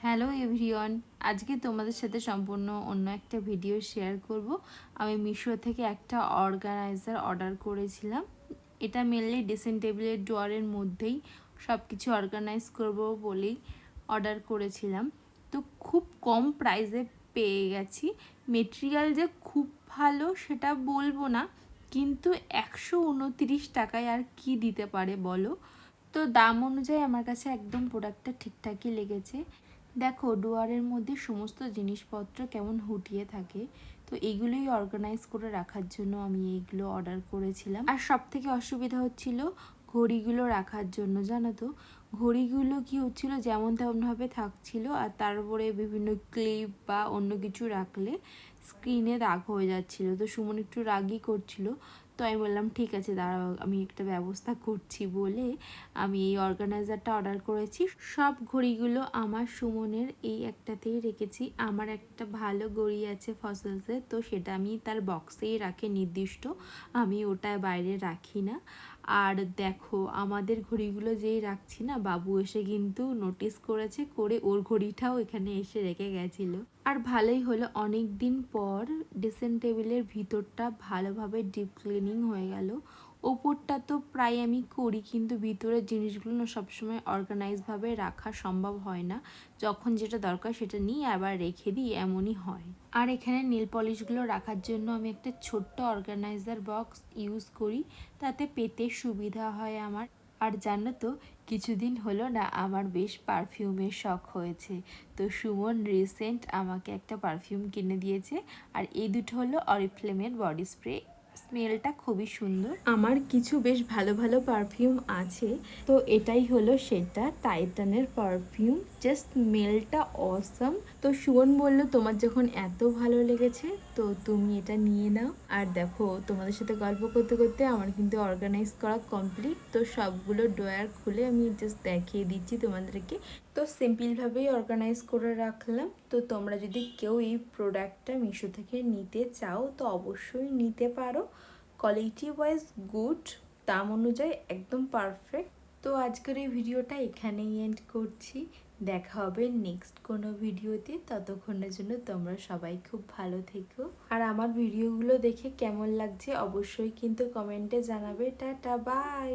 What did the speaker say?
Hello everyone, আজকে তোমাদের সাথে সম্পূর্ণ অন্য একটা ভিডিও শেয়ার করব। আমি মিশো থেকে একটা অর্গানাইজার অর্ডার করেছিলাম। এটা মেনলি ড্রেসিং টেবিলের ড্রয়ারের মধ্যেই সব কিছু অর্গানাইজ করব বলেই অর্ডার করেছিলাম। তো খুব কম প্রাইসে পেয়ে গেছি। মেটেরিয়াল যে খুব ভালো সেটা বলবো না, কিন্তু 129 টাকায় আর কি দিতে পারে বলো। তো দাম অনুযায়ী আমার কাছে একদম প্রোডাক্টটা ঠিকঠাকই লেগেছে। দেখো, ডুয়ারের মধ্যে সমস্ত জিনিসপত্র কেমন হুটিয়ে থাকে, তো এইগুলোই অর্গানাইজ করে রাখার জন্য আমি এইগুলো অর্ডার করেছিলাম। আর সব থেকে অসুবিধা হচ্ছিল ঘড়িগুলো রাখার জন্য। জানো তো, ঘড়িগুলো কি হচ্ছিল, যেমন তেমনভাবে থাকছিল, আর তারপরে বিভিন্ন ক্লিপ বা অন্য কিছু রাখলে স্ক্রিনে দাগ হয়ে যাচ্ছিল। তো সুমন একটু রাগই করছিল। তো আমি বললাম ঠিক আছে, দাঁড়াও আমি একটা ব্যবস্থা করছি বলে আমি এই অর্গানাইজারটা অর্ডার করেছি। সব ঘড়িগুলো আমার সুমনের এই একটাতেই রেখেছি। আমার একটা ভালো ঘড়ি আছে ফসলসের, তো সেটা আমি তার বক্সেই রাখি নির্দিষ্ট, আমি ওটা বাইরে রাখি না। আর দেখো, আমাদের ঘড়িগুলো যেই রাখছি না, বাবু এসে কিন্তু নোটিস করেছে, করে ওর ঘড়িটাও এখানে এসে রেখে গেছিলো। আর ভালোই হলো, অনেক দিন পর ড্রেসিং টেবিলের ভিতরটা ভালোভাবে ডিপ ক্লিনিং হয়ে গেল। ওপরটা তো প্রায় আমি করি, কিন্তু ভিতরের জিনিসগুলো না সবসময় অর্গানাইজভাবে রাখা সম্ভব হয় না। যখন যেটা দরকার সেটা নিয়ে আবার রেখে দিই, এমনই হয়। আর এখানে নেল পলিশগুলো রাখার জন্য আমি একটা ছোট্ট অর্গানাইজার বক্স ইউজ করি, তাতে পেতে সুবিধা হয় আমার। আর জানো তো, কিছুদিন হলো না আমার বেশ পারফিউমের শখ হয়েছে। তো সুমন রিসেন্ট আমাকে একটা পারফিউম কিনে দিয়েছে, আর এই দুটো হলো অরিফ্লেমের বডি স্প্রে। স্মেলটা খুবই সুন্দর। আমার কিছু বেশ ভালো ভালো পারফিউম আছে, তো এটাই হলো সেটা, টাইটানের পারফিউম। জাস্ট স্মেলটা অসম। তো সুমন বললো তোমার যখন এত ভালো লেগেছে তো তুমি এটা নিয়ে নাও। আর দেখো, তোমাদের সাথে গল্প করতে করতে আমার কিন্তু অর্গানাইজ করা কমপ্লিট। তো সবগুলো ড্রয়ার খুলে আমি জাস্ট দেখিয়ে দিচ্ছি তোমাদেরকে। তো সিম্পলভাবেই অর্গানাইজ করে রাখলাম। তো তোমরা যদি কেউ এই প্রোডাক্টটা মিশো থেকে নিতে চাও তো অবশ্যই নিতে পারো। কোয়ালিটি ওয়াইজ গুড, দাম অনুযায়ী একদম পারফেক্ট। তো আজকের এই ভিডিওটা এখানেই এন্ড করছি। দেখা হবে নেক্সট কোনো ভিডিওতে। ততক্ষণের জন্য তোমরা সবাই খুব ভালো থেকো। আর আমার ভিডিওগুলো দেখে কেমন লাগছে অবশ্যই কিন্তু কমেন্টে জানাবে। Tata, by.